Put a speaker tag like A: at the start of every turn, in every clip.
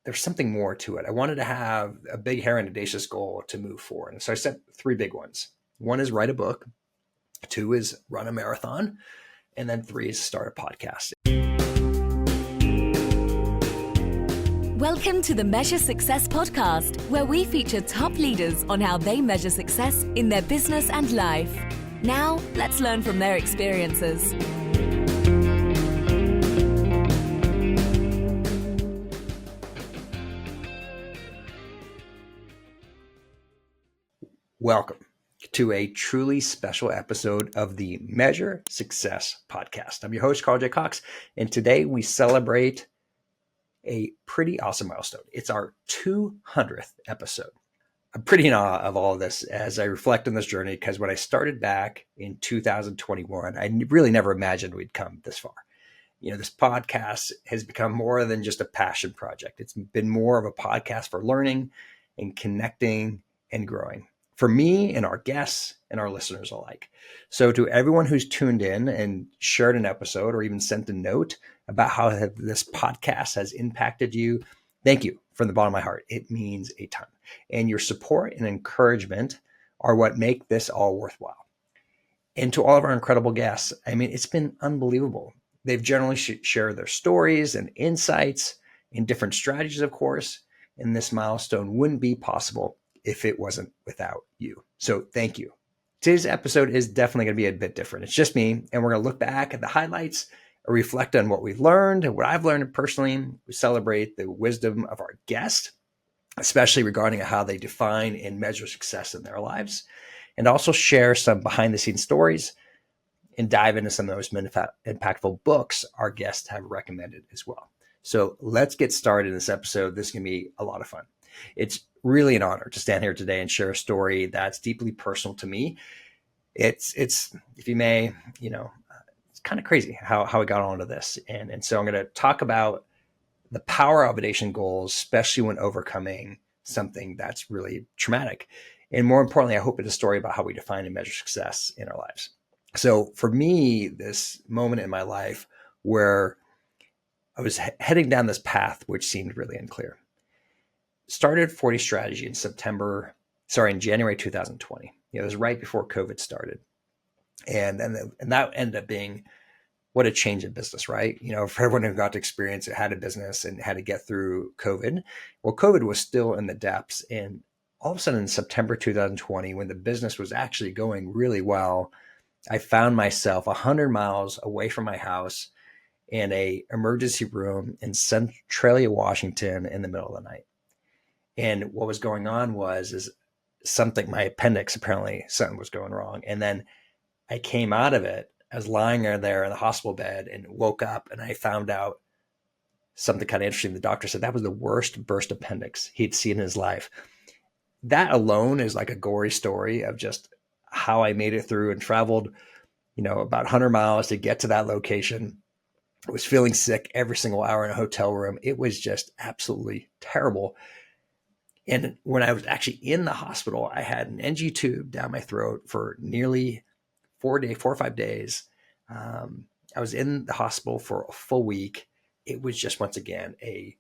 A: there's something more to it. I wanted to have a big, hairy, and audacious goal to move forward. And so I set three big ones. One is write a book. Two is run a marathon. And then three is start a podcast.
B: Welcome to the Measure Success podcast, where we feature top leaders on how they measure success in their business and life. Now, let's learn from their experiences.
A: Welcome to a truly special episode of the Measure Success podcast. I'm your host, Carl J. Cox, and today we celebrate a pretty awesome milestone. It's our 200th episode. I'm pretty in awe of all of this as I reflect on this journey, because when I started back in 2021, I really never imagined we'd come this far. You know, this podcast has become more than just a passion project. It's been more of a podcast for learning and connecting and growing, for me and our guests and our listeners alike. So to everyone who's tuned in and shared an episode or even sent a note about how this podcast has impacted you, thank you from the bottom of my heart. It means a ton. And your support and encouragement are what make this all worthwhile. And to all of our incredible guests, I mean, it's been unbelievable. They've generally shared their stories and insights and different strategies, of course, and this milestone wouldn't be possible if it wasn't without you. So thank you. Today's episode is definitely going to be a bit different. It's just me, and we're going to look back at the highlights, reflect on what we've learned and what I've learned personally. We celebrate the wisdom of our guest, especially regarding how they define and measure success in their lives, and also share some behind the scenes stories and dive into some of those impactful books our guests have recommended as well. So let's get started in this episode. This is going to be a lot of fun. It's really an honor to stand here today and share a story that's deeply personal to me. It's if you may, it's kind of crazy how I got onto this. And so I'm going to talk about the power of audacious goals, especially when overcoming something that's really traumatic. And more importantly, I hope it's a story about how we define and measure success in our lives. So for me, this moment in my life where I was heading down this path, which seemed really unclear, started 40 Strategy in January 2020. It was right before COVID started. And that ended up being what a change in business, right? For everyone who got to experience it, had a business and had to get through COVID. Well, COVID was still in the depths. And all of a sudden in September 2020, when the business was actually going really well, I found myself 100 miles away from my house in a emergency room in Centralia, Washington in the middle of the night. And what was going on is my appendix, apparently something was going wrong. And then I came out of it. I was lying there in the hospital bed and woke up, and I found out something kind of interesting. The doctor said that was the worst burst appendix he'd seen in his life. That alone is like a gory story of just how I made it through and traveled, about 100 miles to get to that location. I was feeling sick every single hour in a hotel room. It was just absolutely terrible. And when I was actually in the hospital, I had an NG tube down my throat for nearly 4 or 5 days. I was in the hospital for a full week. It was just, once again, a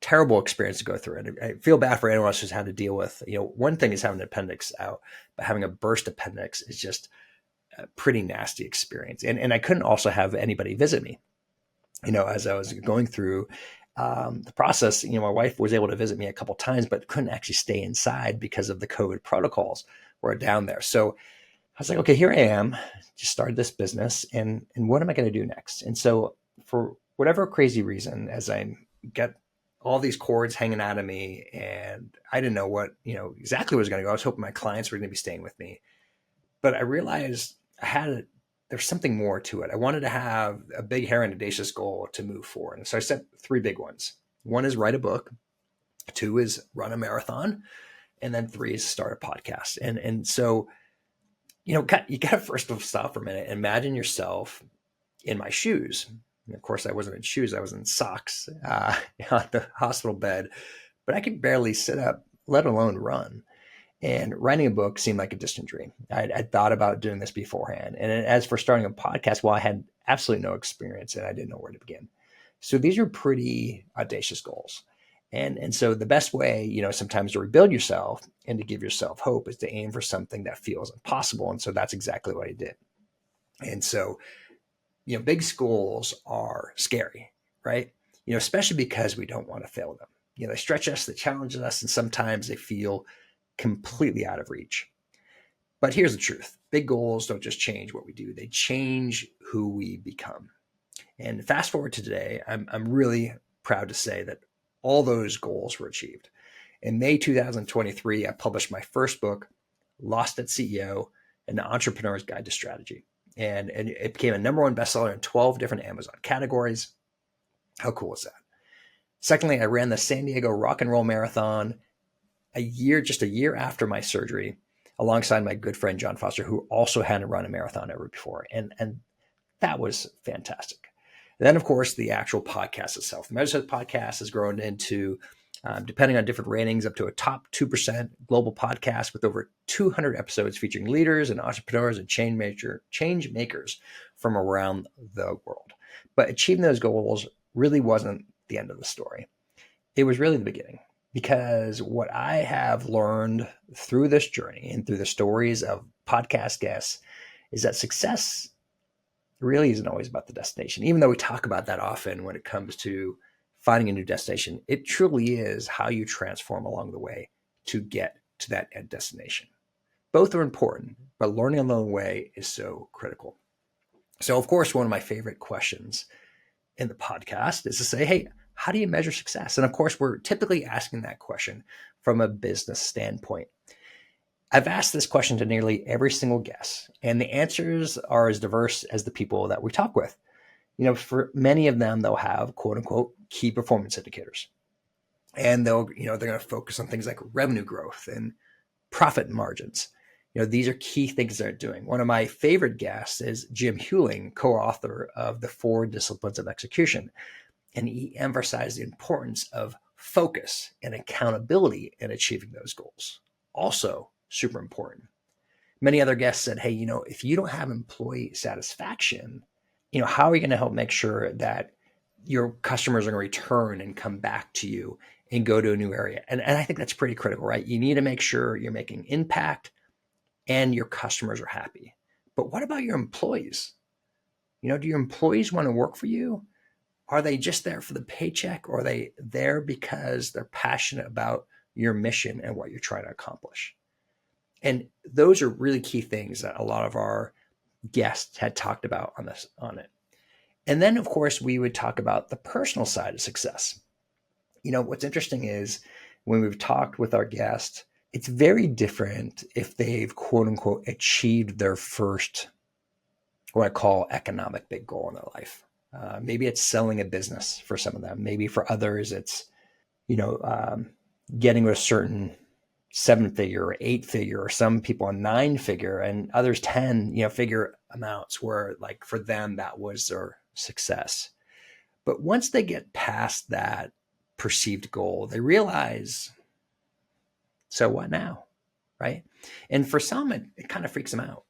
A: terrible experience to go through. And I feel bad for anyone else who's had to deal with, one thing is having an appendix out, but having a burst appendix is just a pretty nasty experience. And I couldn't also have anybody visit me, as I was going through the process. My wife was able to visit me a couple of times, but couldn't actually stay inside because of the COVID protocols were down there. So I was like, okay, here I am, just started this business, and what am I going to do next? And so for whatever crazy reason, as I get all these cords hanging out of me, and I didn't know what, exactly what was going to go. I was hoping my clients were going to be staying with me, but I realized there's something more to it. I wanted to have a big, hairy, and audacious goal to move forward. And so I set three big ones. One is write a book. Two is run a marathon. And then three is start a podcast. And so, you got to first stop for a minute. Imagine yourself in my shoes. And of course, I wasn't in shoes. I was in socks on the hospital bed, but I could barely sit up, let alone run. And writing a book seemed like a distant dream. I'd thought about doing this beforehand. And as for starting a podcast, well, I had absolutely no experience and I didn't know where to begin. So these are pretty audacious goals. And so the best way, sometimes to rebuild yourself and to give yourself hope is to aim for something that feels impossible. And so that's exactly what I did. And so, big goals are scary, right? Especially because we don't want to fail them. They stretch us, they challenge us, and sometimes they feel completely out of reach. But here's the truth. Big goals don't just change what we do, they change who we become. And fast forward to today, I'm really proud to say that all those goals were achieved. In May 2023, I published my first book, Lost at CEO, An Entrepreneur's Guide to Strategy. And it became a number one bestseller in 12 different Amazon categories. How cool is that? Secondly, I ran the San Diego Rock and Roll Marathon just a year after my surgery, alongside my good friend John Foster, who also hadn't run a marathon ever before. And that was fantastic. And then, of course, the actual podcast itself. The Measure Success podcast has grown into, depending on different ratings, up to a top 2% global podcast with over 200 episodes featuring leaders and entrepreneurs and change makers from around the world. But achieving those goals really wasn't the end of the story. It was really the beginning, because what I have learned through this journey and through the stories of podcast guests is that success really isn't always about the destination. Even though we talk about that often when it comes to finding a new destination, it truly is how you transform along the way to get to that end destination. Both are important, but learning along the way is so critical. So, of course, one of my favorite questions in the podcast is to say, hey, how do you measure success? And of course, we're typically asking that question from a business standpoint. I've asked this question to nearly every single guest, and the answers are as diverse as the people that we talk with. For many of them, they'll have quote unquote key performance indicators, and they're going to focus on things like revenue growth and profit margins. These are key things they're doing. One of my favorite guests is Jim Hewling, co-author of The 4 Disciplines of Execution. And he emphasized the importance of focus and accountability in achieving those goals. Also, super important. Many other guests said, hey, if you don't have employee satisfaction, how are you going to help make sure that your customers are going to return and come back to you and go to a new area? And I think that's pretty critical, right? You need to make sure you're making impact and your customers are happy. But what about your employees? Do your employees want to work for you? Are they just there for the paycheck, or are they there because they're passionate about your mission and what you're trying to accomplish? And those are really key things that a lot of our guests had talked about on it. And then, of course, we would talk about the personal side of success. What's interesting is when we've talked with our guests, it's very different if they've quote unquote achieved their first, what I call economic big goal in their life. Maybe it's selling a business for some of them. Maybe for others, it's, getting to a certain 7-figure or 8-figure, or some people a 9-figure, and others 10, figure amounts where, like, for them, that was their success. But once they get past that perceived goal, they realize, so what now? Right. And for some, it kind of freaks them out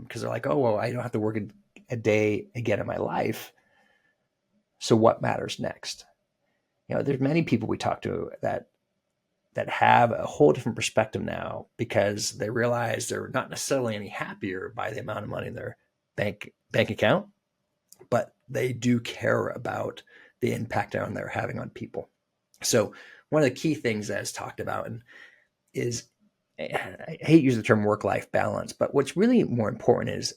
A: because they're like, oh, well, I don't have to work a day again in my life. So what matters next? There's many people we talk to that have a whole different perspective now, because they realize they're not necessarily any happier by the amount of money in their bank account, but they do care about the impact they're having on people. So one of the key things that is talked about is, I hate using the term work-life balance, but what's really more important is,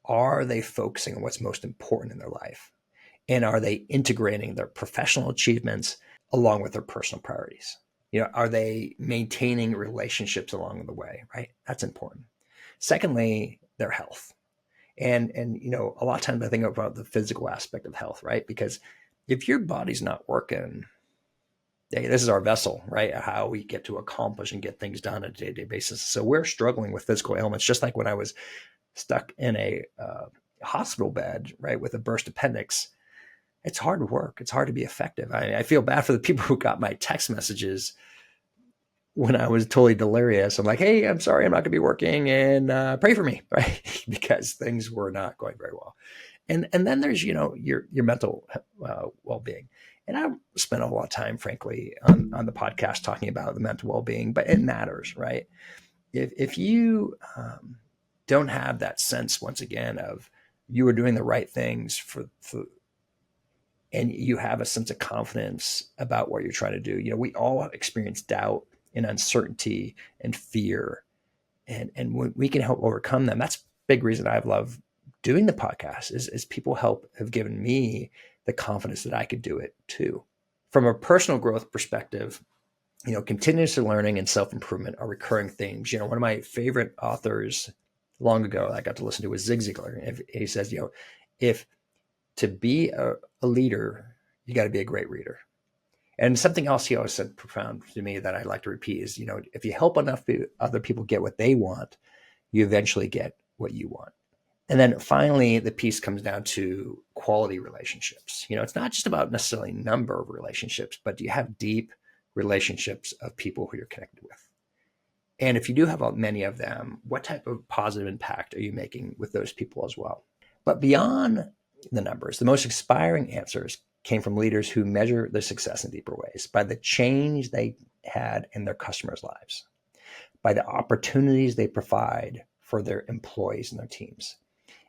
A: are they focusing on what's most important in their life? And are they integrating their professional achievements along with their personal priorities? Are they maintaining relationships along the way, right? That's important. Secondly, their health. And a lot of times I think about the physical aspect of health, right? Because if your body's not working, hey, this is our vessel, right? How we get to accomplish and get things done on a day-to-day basis. So we're struggling with physical ailments, just like when I was stuck in a hospital bed, right, with a burst appendix. It's hard to work. It's hard to be effective. I feel bad for the people who got my text messages when I was totally delirious. I'm like, hey, I'm sorry, I'm not going to be working, and pray for me, right? Because things were not going very well. And then there's, your mental well-being. And I spent a lot of time, frankly, on the podcast talking about the mental well-being, but it matters, right? If you don't have that sense, once again, of you are doing the right things and you have a sense of confidence about what you're trying to do. We all experience doubt and uncertainty and fear, and when we can help overcome them. That's a big reason I've loved doing the podcast is people have given me the confidence that I could do it too. From a personal growth perspective, continuous learning and self-improvement are recurring themes. One of my favorite authors long ago I got to listen to was Zig Ziglar. He says, if to be a leader, you got to be a great reader. And something else he always said profound to me that I like to repeat is, if you help enough other people get what they want, you eventually get what you want. And then finally, the piece comes down to quality relationships. It's not just about necessarily number of relationships, but do you have deep relationships of people who you're connected with? And if you do have many of them, what type of positive impact are you making with those people as well? But beyond the numbers, the most inspiring answers came from leaders who measure their success in deeper ways by the change they had in their customers' lives, by the opportunities they provide for their employees and their teams,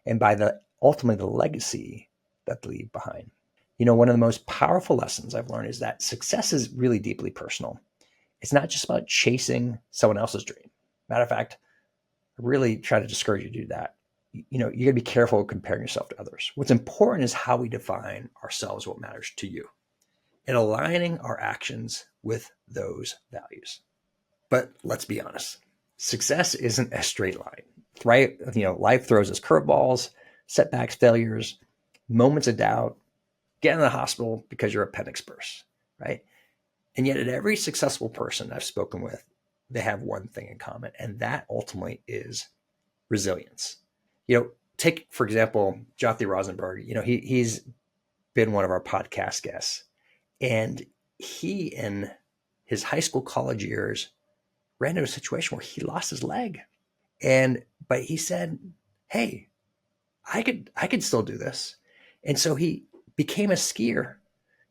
A: and by ultimately the legacy that they leave behind. One of the most powerful lessons I've learned is that success is really deeply personal. It's not just about chasing someone else's dream. Matter of fact, I really try to discourage you to do that. You got to be careful of comparing yourself to others. What's important is how we define ourselves, what matters to you, and aligning our actions with those values. But let's be honest, success isn't a straight line, right? Life throws us curveballs, setbacks, failures, moments of doubt, get in the hospital because your appendix bursts, right? And yet at every successful person I've spoken with, they have one thing in common, and that ultimately is resilience. Take, for example, Jothi Rosenberg. He's been one of our podcast guests, and he, in his high school, college years, ran into a situation where he lost his leg. But he said, hey, I could still do this. And so he became a skier.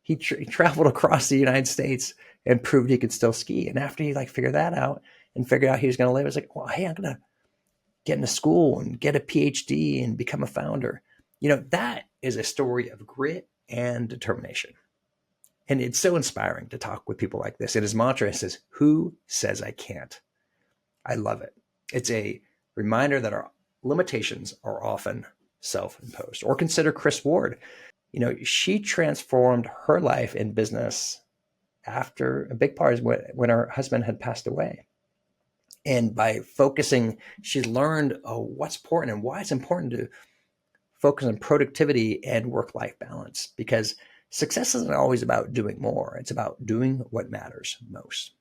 A: He traveled across the United States and proved he could still ski. And after he figured that out and figured out he was going to live, it's well, hey, I'm going to get into school and get a PhD and become a founder. That is a story of grit and determination. And it's so inspiring to talk with people like this. And his mantra says, who says I can't? I love it. It's a reminder that our limitations are often self-imposed. Or consider Chris Ward. She transformed her life in business after a big part is when her husband had passed away. And by focusing, she's learned what's important and why it's important to focus on productivity and work-life balance, because success isn't always about doing more. It's about doing what matters most.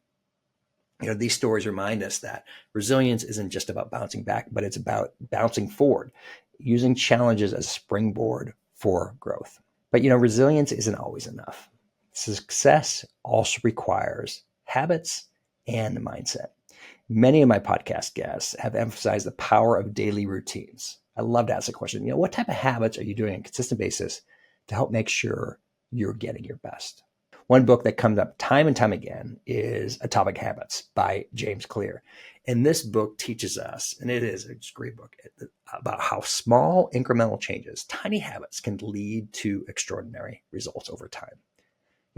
A: These stories remind us that resilience isn't just about bouncing back, but it's about bouncing forward, using challenges as a springboard for growth. But, resilience isn't always enough. Success also requires habits and mindset. Many of my podcast guests have emphasized the power of daily routines. I love to ask the question, what type of habits are you doing on a consistent basis to help make sure you're getting your best? One book that comes up time and time again is Atomic Habits by James Clear. And this book teaches us, and it's a great book, about how small incremental changes, tiny habits, can lead to extraordinary results over time.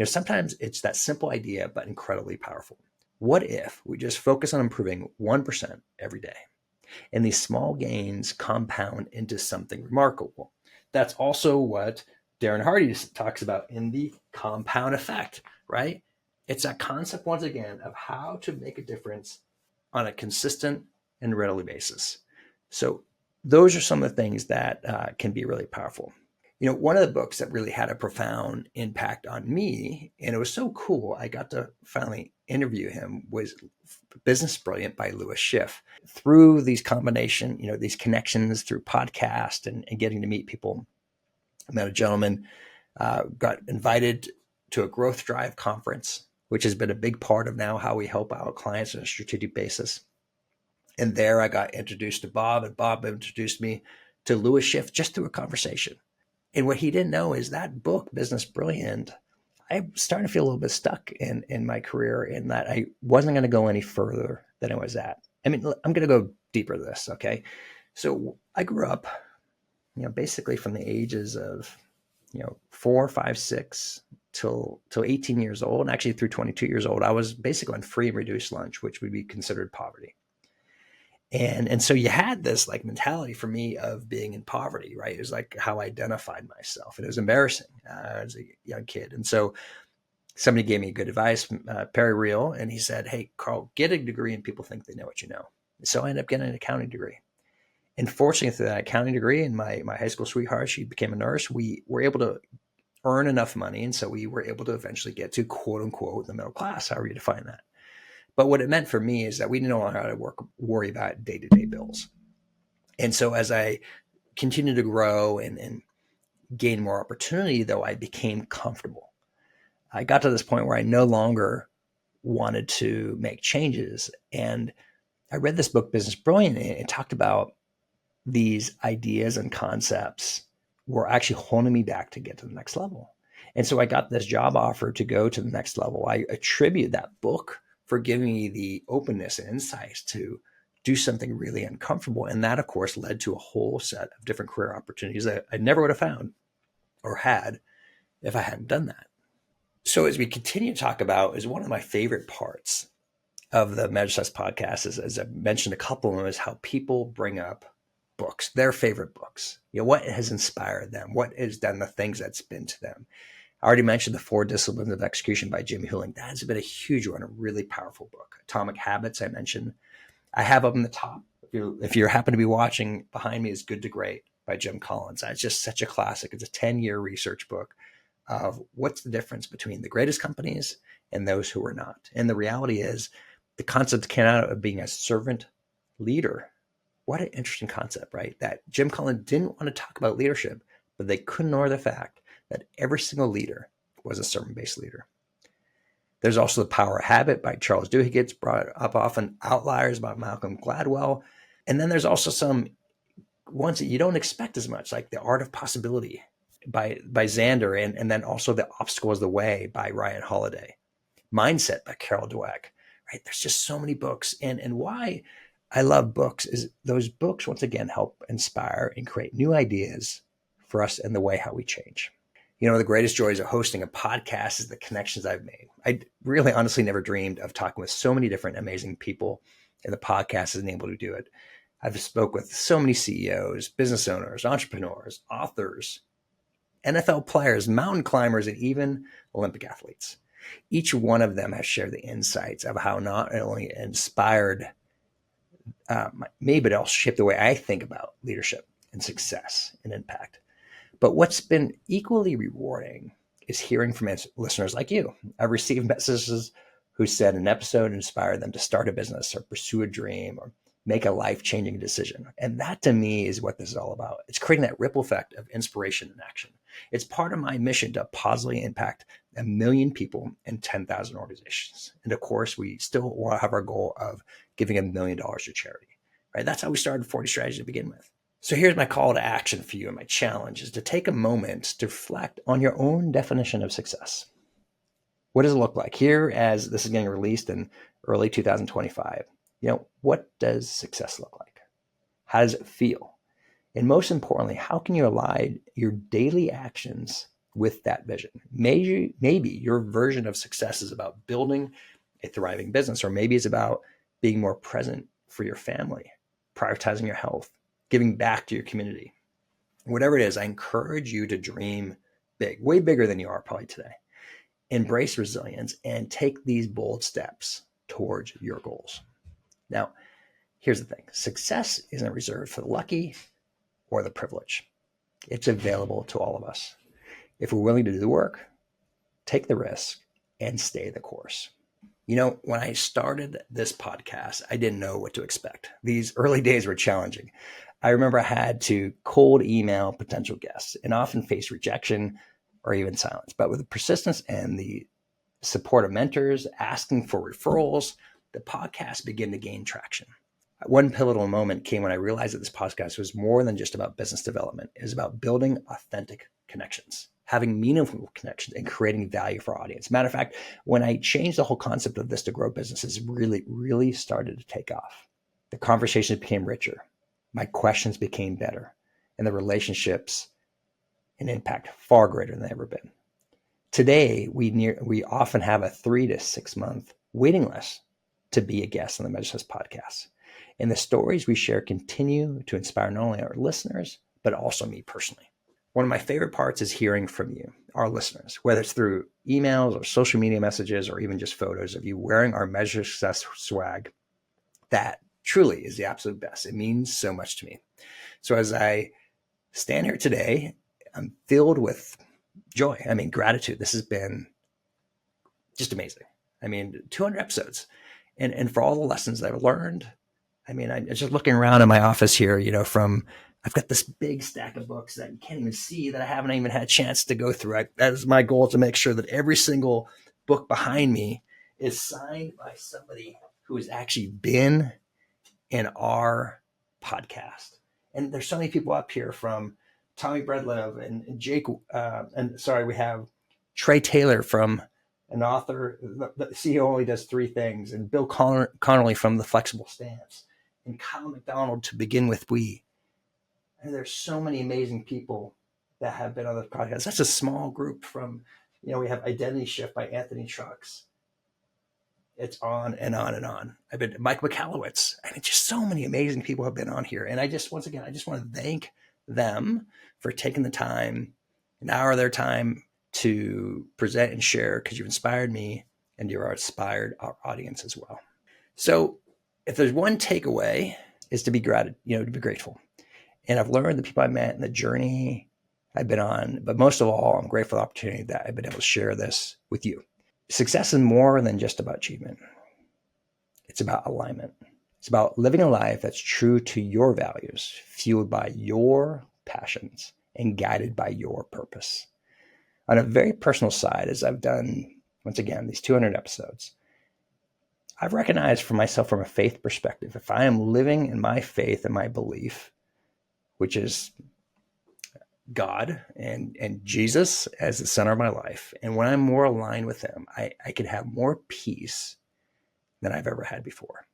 A: Sometimes it's that simple idea, but incredibly powerful. What if we just focus on improving 1% every day? And these small gains compound into something remarkable. That's also what Darren Hardy talks about in the compound effect, right? It's that concept, once again, of how to make a difference on a consistent and readily basis. So those are some of the things that can be really powerful. One of the books that really had a profound impact on me, and it was so cool, I got to finally interview him, was Business Brilliant by Lewis Schiff. Through these these connections through podcast and getting to meet people, I met a gentleman, got invited to a Growth Drive conference, which has been a big part of now how we help our clients on a strategic basis. And there I got introduced to Bob, and Bob introduced me to Lewis Schiff just through a conversation. And what he didn't know is that book, Business Brilliant, I'm starting to feel a little bit stuck in my career in that I wasn't going to go any further than I was at. I mean, I'm going to go deeper than this. Okay. So I grew up, basically from the ages of, 4, 5, 6 till 18 years old, and actually through 22 years old, I was basically on free and reduced lunch, which would be considered poverty. And so you had this like mentality for me of being in poverty, right? It was like how I identified myself, and it was embarrassing as a young kid. And so somebody gave me good advice, Perry Real, and he said, "Hey, Carl, get a degree, and people think they know what you know." So I ended up getting an accounting degree. And fortunately, through that accounting degree, and my high school sweetheart, she became a nurse. We were able to earn enough money, and so we were able to eventually get to quote unquote the middle class, however you define that. But what it meant for me is that we didn't know how to worry about day-to-day bills. And so as I continued to grow and gain more opportunity, though, I became comfortable. I got to this point where I no longer wanted to make changes. And I read this book, Business Brilliant, and it talked about these ideas and concepts were actually holding me back to get to the next level. And so I got this job offer to go to the next level. I attribute that book for giving me the openness and insights to do something really uncomfortable. And that, of course, led to a whole set of different career opportunities that I never would have found or had if I hadn't done that. So as we continue to talk about, is one of my favorite parts of the Measure Success podcast is, as I mentioned a couple of them, is how people bring up books, their favorite books. What has inspired them? What has done the things that's been to them? I already mentioned The 4 Disciplines of Execution by Jim Huling. That has been a huge one, a really powerful book. Atomic Habits, I mentioned. I have up in the top. If you happen to be watching behind me, is Good to Great by Jim Collins. That's just such a classic. It's a 10-year research book of what's the difference between the greatest companies and those who are not. And the reality is the concept came out of being a servant leader. What an interesting concept, right? That Jim Collins didn't want to talk about leadership, but they couldn't ignore the fact that every single leader was a servant-based leader. There's also The Power of Habit by Charles Duhigg. It's brought up often. Outliers by Malcolm Gladwell. And then there's also some ones that you don't expect as much, like The Art of Possibility by Xander, and then also The Obstacle is the Way by Ryan Holiday. Mindset by Carol Dweck. Right? There's just so many books. And why I love books is those books, once again, help inspire and create new ideas for us in the way how we change. The greatest joys of hosting a podcast is the connections I've made. I really honestly never dreamed of talking with so many different amazing people, and the podcast has been able to do it. I've spoke with so many CEOs, business owners, entrepreneurs, authors, NFL players, mountain climbers, and even Olympic athletes. Each one of them has shared the insights of how not only inspired me, but also shaped the way I think about leadership and success and impact. But what's been equally rewarding is hearing from listeners like you. I've received messages who said an episode inspired them to start a business or pursue a dream or make a life-changing decision. And that to me is what this is all about. It's creating that ripple effect of inspiration and action. It's part of my mission to positively impact 1 million people in 10,000 organizations. And of course, we still want to have our goal of giving $1 million to charity, right? That's how we started 40 Strategies to begin with. So here's my call to action for you, and my challenge is to take a moment to reflect on your own definition of success. What does it look like? Here, as this is getting released in early 2025, what does success look like? How does it feel? And most importantly, how can you align your daily actions with that vision? Maybe your version of success is about building a thriving business, or maybe it's about being more present for your family, prioritizing your health, giving back to your community. Whatever it is, I encourage you to dream big, way bigger than you are probably today. Embrace resilience and take these bold steps towards your goals. Now, here's the thing. Success isn't reserved for the lucky or the privileged. It's available to all of us. If we're willing to do the work, take the risk, and stay the course. When I started this podcast, I didn't know what to expect. These early days were challenging. I remember I had to cold email potential guests and often face rejection or even silence. But with the persistence and the support of mentors, asking for referrals, the podcast began to gain traction. One pivotal moment came when I realized that this podcast was more than just about business development. It was about building authentic connections, having meaningful connections, and creating value for our audience. Matter of fact, when I changed the whole concept of this to grow businesses, really started to take off. The conversations became richer. My questions became better, and the relationships and impact far greater than they've ever been. Today, we often have a 3 to 6 month waiting list to be a guest on the Measure Success podcast. And the stories we share continue to inspire not only our listeners, but also me personally. One of my favorite parts is hearing from you, our listeners, whether it's through emails or social media messages or even just photos of you wearing our Measure Success swag. That truly is the absolute best. It means so much to me. So as I stand here today, I'm filled with joy. Gratitude. This has been just amazing. 200 episodes. And for all the lessons that I've learned, I'm just looking around in my office here, I've got this big stack of books that you can't even see that I haven't even had a chance to go through. That is my goal, to make sure that every single book behind me is signed by somebody who has actually been in our podcast. And there's so many people up here, from Tommy Breedlove and Jake, we have Trey Taylor, from an author, the CEO only does 3 things, and Bill Connolly from The Flexible Stance, and Kyle McDonald to Begin With We. And there's so many amazing people that have been on the podcast. That's a small group. From, we have Identity Shift by Anthony Trucks. It's on and on and on. I've been Mike McAllowitz. Just so many amazing people have been on here. And I just want to thank them for taking the time, an hour of their time, to present and share, because you've inspired me and you've inspired our audience as well. So if there's one takeaway, is to be grateful. And I've learned the people I met and the journey I've been on, but most of all, I'm grateful for the opportunity that I've been able to share this with you. Success is more than just about achievement. It's about alignment. It's about living a life that's true to your values, fueled by your passions, and guided by your purpose. On a very personal side, as I've done, once again, these 200 episodes, I've recognized for myself, from a faith perspective, if I am living in my faith and my belief, which is God and Jesus as the center of my life, and when I'm more aligned with him, I could have more peace than I've ever had before.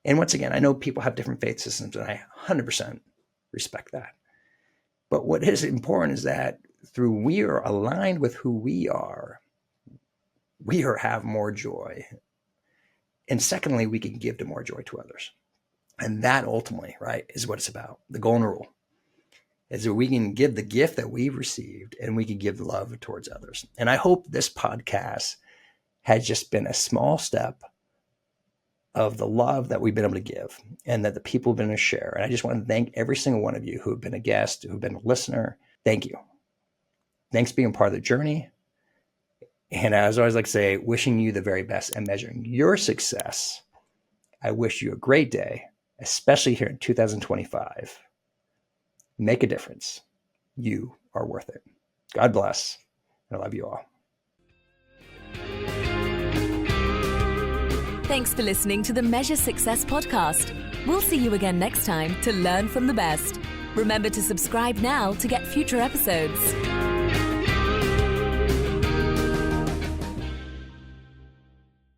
A: And once again, I know people have different faith systems, and I 100% respect that. But what is important is that through we are aligned with who we have more joy. And secondly, we can give to more joy to others. And that ultimately, right, is what it's about. The golden rule is that we can give the gift that we've received, and we can give love towards others. And I hope this podcast has just been a small step of the love that we've been able to give, and that the people have been able to share. And I just want to thank every single one of you who have been a guest, who have been a listener. Thank you. Thanks for being part of the journey. And as I always like to say, wishing you the very best and measuring your success. I wish you a great day, especially here in 2025. Make a difference. You are worth it. God bless. I love you all.
B: Thanks for listening to the Measure Success podcast. We'll see you again next time to learn from the best. Remember to subscribe now to get future episodes.